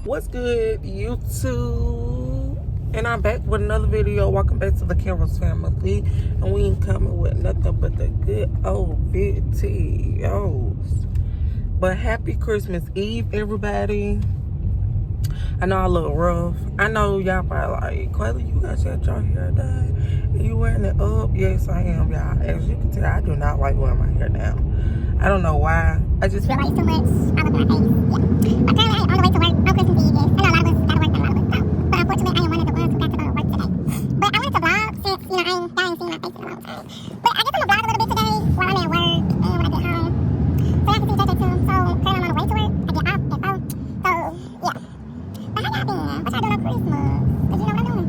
What's good, YouTube? And I'm back with another video. Welcome back to the Cameras family. And we ain't coming with nothing but the good old videos. But happy Christmas Eve, everybody. I know I look rough. I know y'all probably like, Quayla, you got your hair done? Are you wearing it up? Yes, I am, y'all. As you can tell, I do not like wearing my hair down. I don't know why. I just feel like it's too much. I look at my face. Yeah. But currently, I'm on the way to work on Christmas Eve. Yes. I know a lot of us got to work, but a lot of us don't. But unfortunately, I am one of the ones who got to go to work today. But I wanted to vlog since, y'all ain't seen my face in a long time. But I guess I'm going to vlog a little bit today while I'm at work and when I get home. So y'all can see JayJay too. So currently, I'm on the way to work. I get off at 4. So, yeah. But how y'all been? What y'all doing on Christmas? Because you know what I'm doing.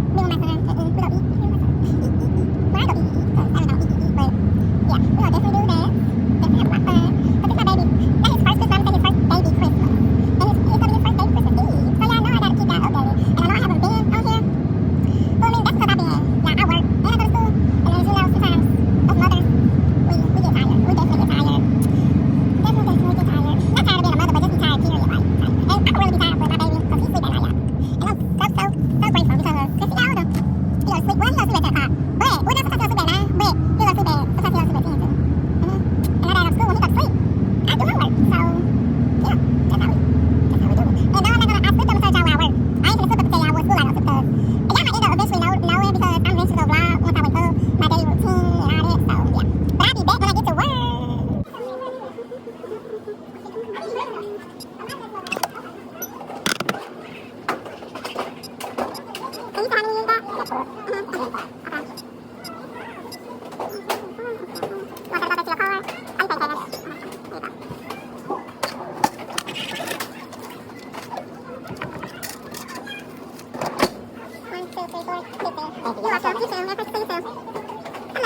Me and my son, we go eat. Well, I go eat, because I don't eat. But, yeah, we gonna definitely do that. Definitely have a lot of fun. But this my baby. That's his first Christmas. I'm gonna say his first baby Christmas. And it's gonna be his first baby Christmas Eve. So y'all know I gotta keep y'all updated. And I know I haven't been on here. Well, I mean, that's because I've been, I work and I go to school. And as you know, sometimes us mothers, we get tired. We definitely get tired. Definitely get tired. Not tired of being a mother, but just be tired, period. Like, and I can really be tired with my baby because he sleep at night, y'all. And I'm so grateful because he got older. He goes sleep. Well, he goes sleep at 10 o'clock. But we're not supposed to sleep at 9. But he goes sleep at sometimes he goes sleep at 10 too. And I got out of school when he goes to sleep. I do homework. So yeah, that's how we do it. And now I'm not gonna. I slipped up and told y'all where I work. I ain't gonna slip up and tell y'all what school I go to because y'all might end up eventually knowing because I'm eventually gonna vlog once I wake up, my daily routine and all that. So yeah. But I'll be back when I get to work. Can you tell me that? Okay. Want to go back to your car? I can take that. Here you go. One, two, three, four, 15. You're welcome. You too. Merry Christmas to you too.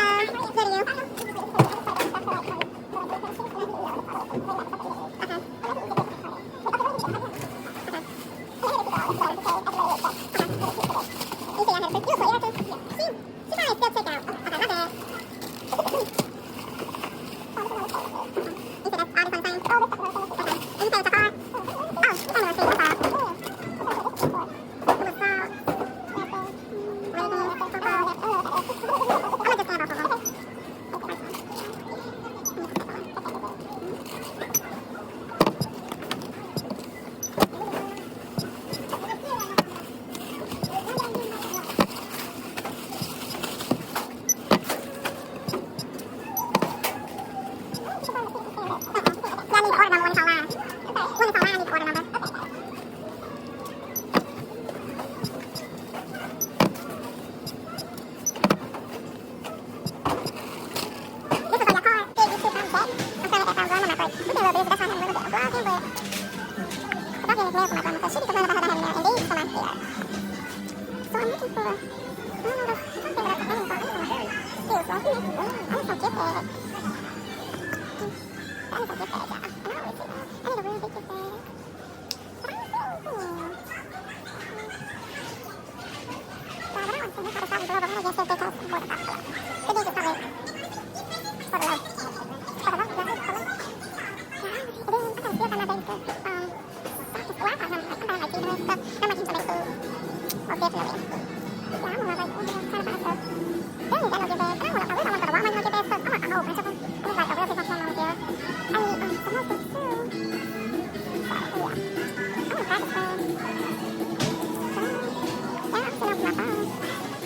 Hello.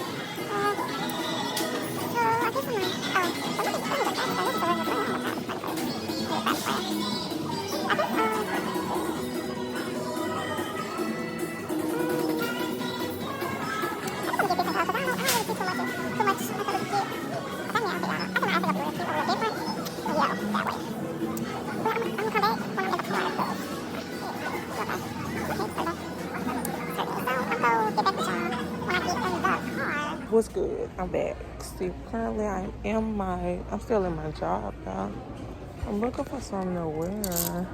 Good to you. What's good? I'm back. See, currently I'm still in my job, y'all. I'm looking for something to wear.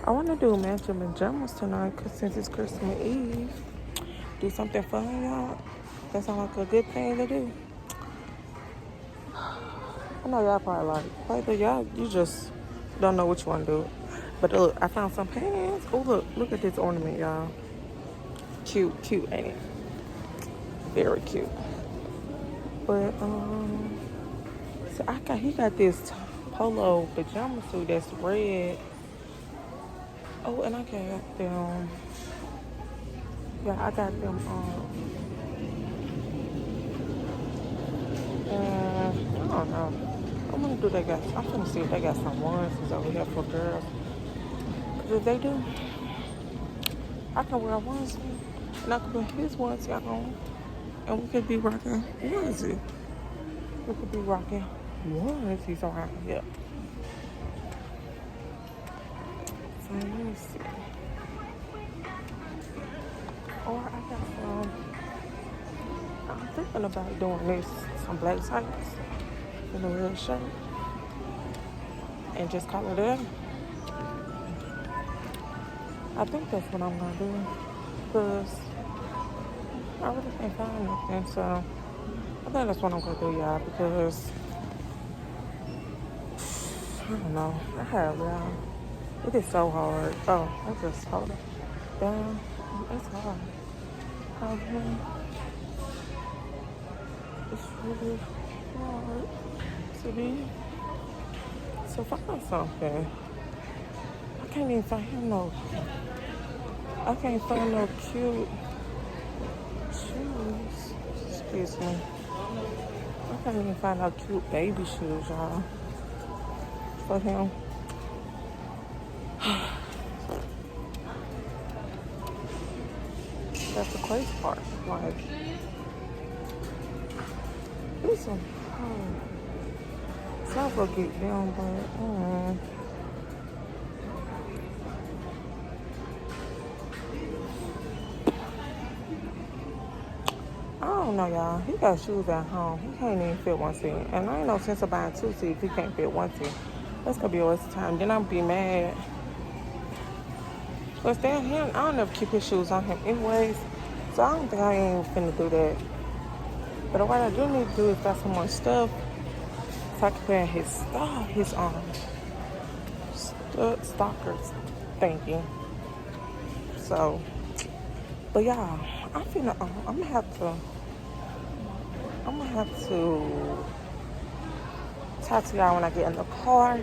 I want to do matching pajamas tonight because since it's Christmas Eve, do something fun, y'all. That sounds like a good thing to do. I know y'all probably like, Quayla, y'all, you just don't know what you want to do. But look, I found some pants. Oh, look at this ornament, y'all. Cute, ain't it? Very cute. But so he got this polo pajama suit that's red. Oh, and I got them. Yeah, I got them. I don't know. I'm gonna do they got. I'm gonna see if they got some onesies over here for girls. Cause if they do, I can wear a onesie, and I can put his onesie on, and we could be rocking onesie. We could be rocking onesies around here. So let me see. Or I got some. I'm thinking about doing this. Some black tights and a red shirt, and just call it a day. I think that's what I'm gonna do, cause I really can't find nothing. So I think that's what I'm gonna do, y'all. Because I don't know. I have y'all. It is so hard. Oh, I just hold it down. It's hard. It's really hard to find something. I can't even find him no. I can't find no cute shoes. Excuse me. I can't even find no cute baby shoes, y'all. For him. That's the crazy part. Like, listen. So I'll go get them, but I don't know, y'all. He got shoes at home. He can't even fit one seat. And I ain't no sense of buying two seats if he can't fit one seat. That's gonna be a waste of time. Then I'll be mad. But then him, I don't never keep his shoes on him anyways. So I don't think I ain't finna do that. But what I do need to do is got some more stuff so I can put in his stuff, his stalkers thinking. So, but y'all, I'm gonna have to talk to y'all when I get in the car.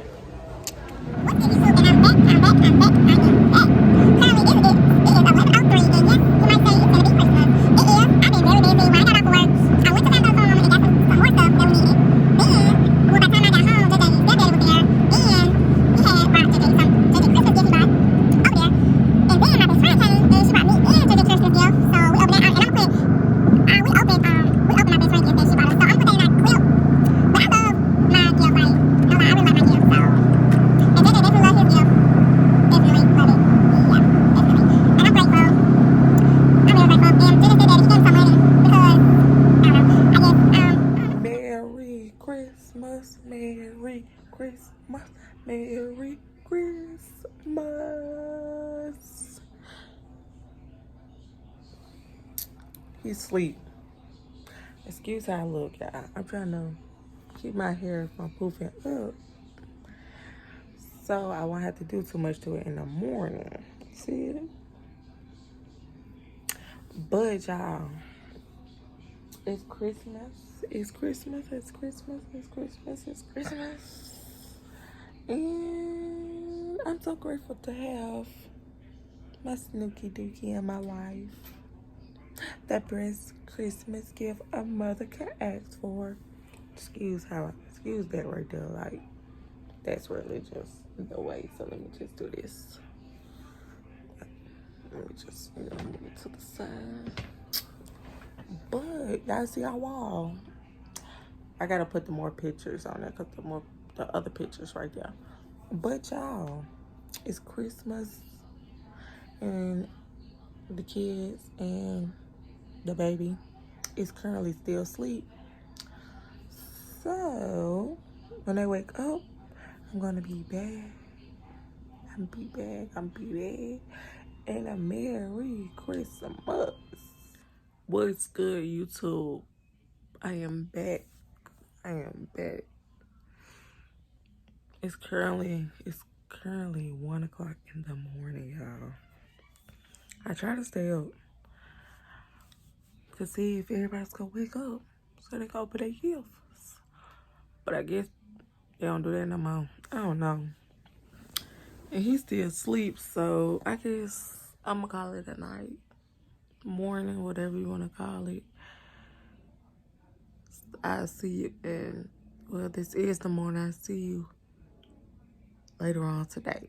Merry Christmas. He's asleep. Excuse how I look, y'all. I'm trying to keep my hair from poofing up, so I won't have to do too much to it in the morning. See it? But y'all, it's Christmas. It's Christmas. It's Christmas. It's Christmas. It's Christmas. And I'm so grateful to have my Snooky Dookie in my life. The best Christmas gift a mother can ask for. Excuse that right there. Like, that's really just the way. So let me just do this. Let me just, move it to the side. But y'all see our wall. I gotta put the more pictures on it, cause the other pictures right there. But y'all, it's Christmas, and the kids and the baby is currently still asleep. So when they wake up, I'm gonna be back. I'm be back. And a Merry Christmas. What's good, YouTube? I am back. It's currently currently 1 o'clock in the morning, y'all. I try to stay up to see if everybody's gonna wake up so they can open their gifts. But I guess they don't do that no more. I don't know. And he still sleeps, so I guess I'm gonna call it a night, morning, whatever you want to call it. I'll see you, and well, this is the morning. I'll see you later on today.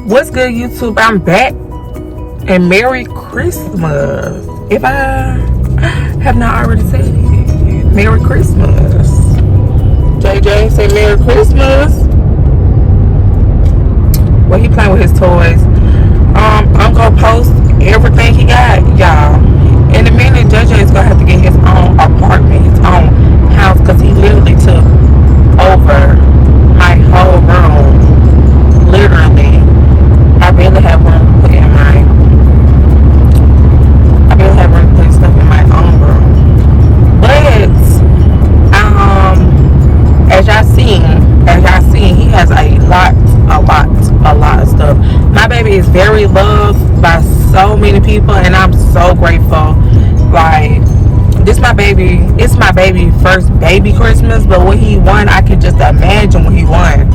What's good, YouTube? I'm back, and Merry Christmas. If I have not already said it, Merry Christmas. JayJay say Merry Christmas. Well, he playing with his toys. I'm gonna post everything he got, y'all. In a minute, JayJay is gonna have to get his own apartment, his own house, because he literally took over my whole room. Literally. I barely have room to put in my stuff in my own room. But as y'all seen, he has a lot of stuff. My baby is very loved by so many people, and I'm so grateful. Like, it's my baby first baby Christmas, but when he won, I could just imagine when he won.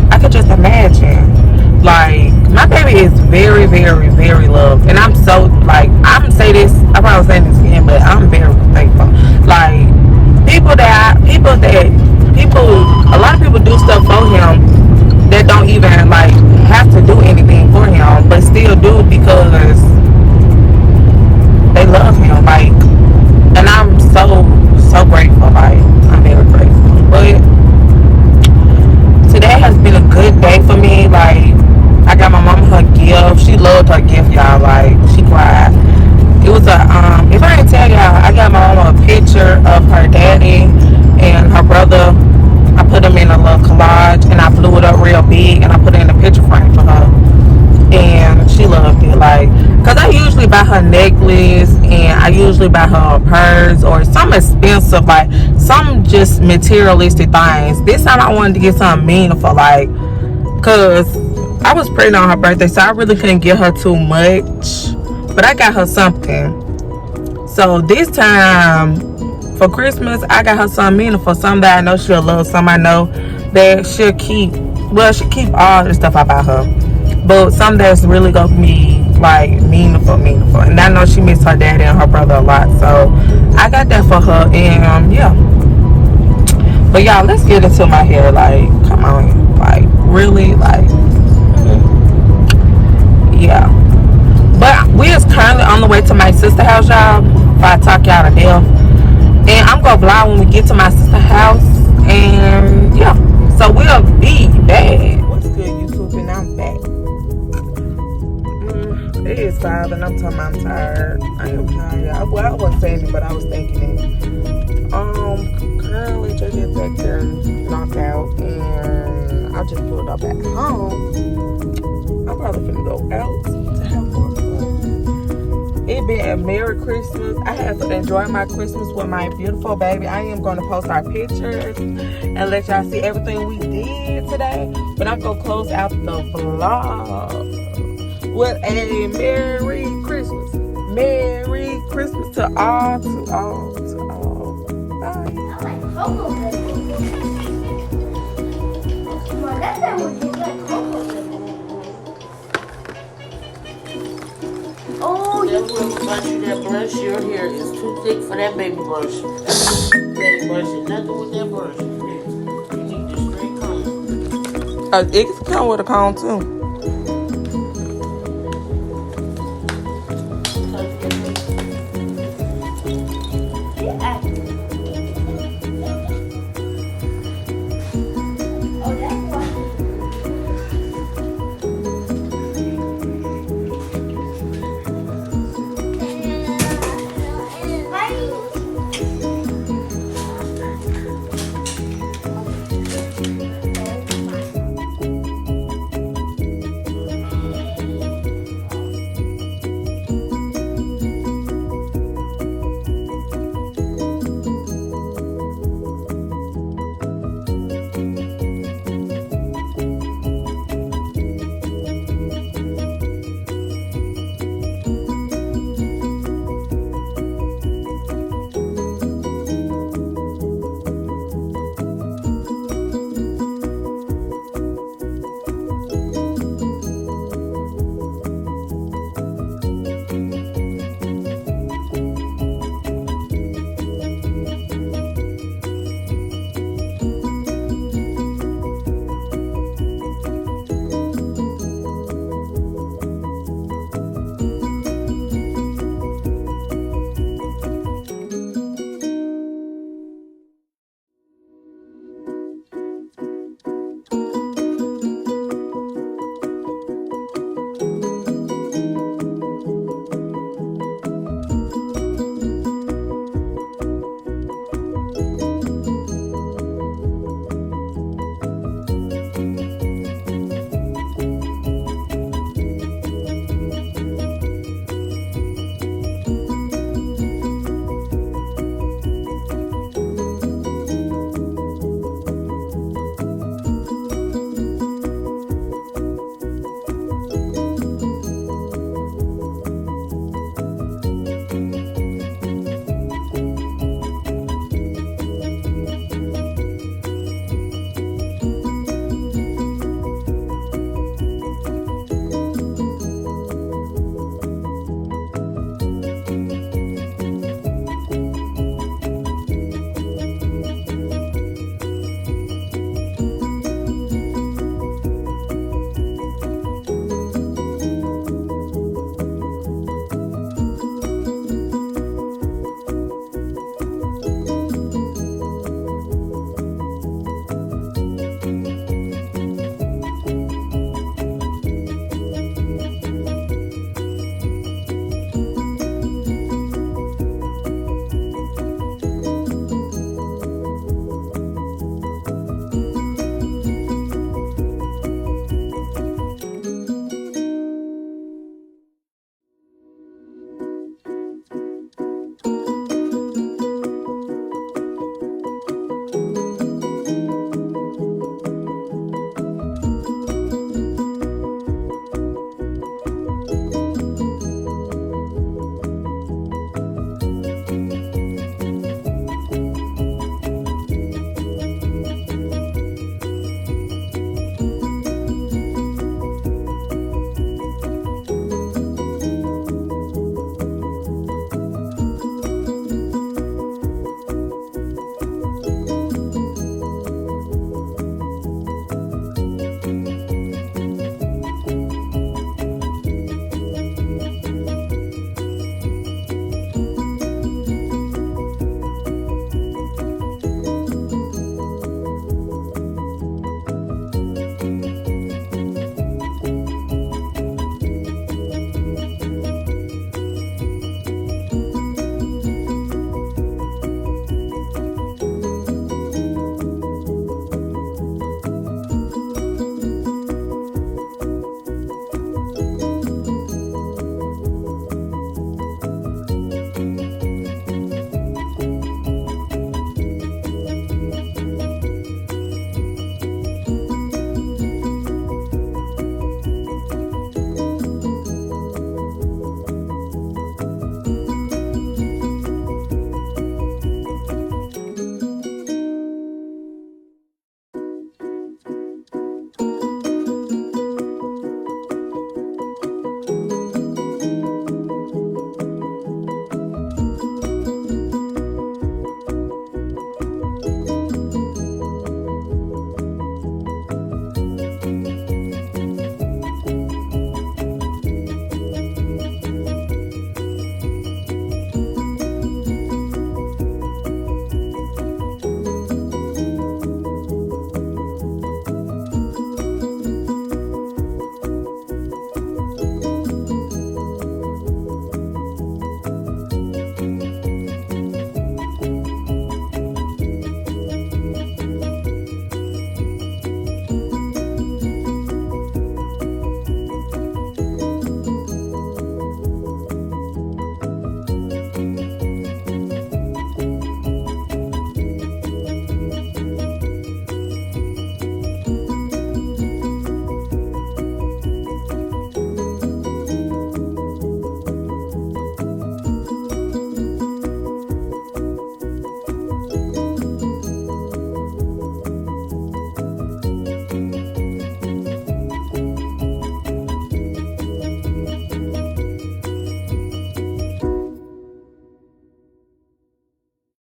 I could just imagine. Like, my baby is very, very, very loved, and I'm so, like, I'm gonna say this, I probably say this again, but I'm very thankful. Like, a lot of people do stuff for him that don't even, like, have to do anything for him, but still do it because they love him, like, and I'm so grateful. Like, I'm very grateful. But today has been a good day for me. Like, I got my mama her gift. She loved her gift, y'all. Like, she cried. It was if I didn't tell y'all, I got my mama a picture of her daddy and her brother. I put them in a little collage, and I blew it up real big, and I put it in a picture frame for her. And she loved it. Like, because I usually buy her necklace, and I usually buy her a purse or some expensive, like, some just materialistic things. This time I wanted to get something meaningful, like, because I was pregnant on her birthday, so I really couldn't get her too much. But I got her something. So this time for Christmas, I got her something meaningful, something that I know she'll love, something I know that she'll keep. Well, she'll keep all the stuff I buy her, but something that's really gonna be, like, meaningful. And I know she missed her daddy and her brother a lot, so I got that for her. And yeah. But y'all, let's get into my hair. Like, come on, like, really, like, yeah. But we is currently on the way to my sister's house, y'all. If I talk y'all to death. And I'm gonna vlog when we get to my sister's house. And yeah, so we'll be back. What's good, YouTube? And I'm back. It is 5, and I'm talking about I'm tired. I am tired, y'all. Well, I wasn't saying it, but I was thinking it. Currently, JayJay back there knocked out, and I just pulled up at home. I'm probably finna go out to have more fun. It been a Merry Christmas. I have to enjoy my Christmas with my beautiful baby. I am going to post our pictures and let y'all see everything we did today. But I'm going to close out the vlog with a Merry Christmas. Merry Christmas to all. Bye. I like cocoa nibbles. Well, that time would be like cocoa nibbles. Oh, you bought you that brush. Your hair is too thick for that baby brush. Baby brush is nothing with that brush. You need the straight comb. It can come with a comb too.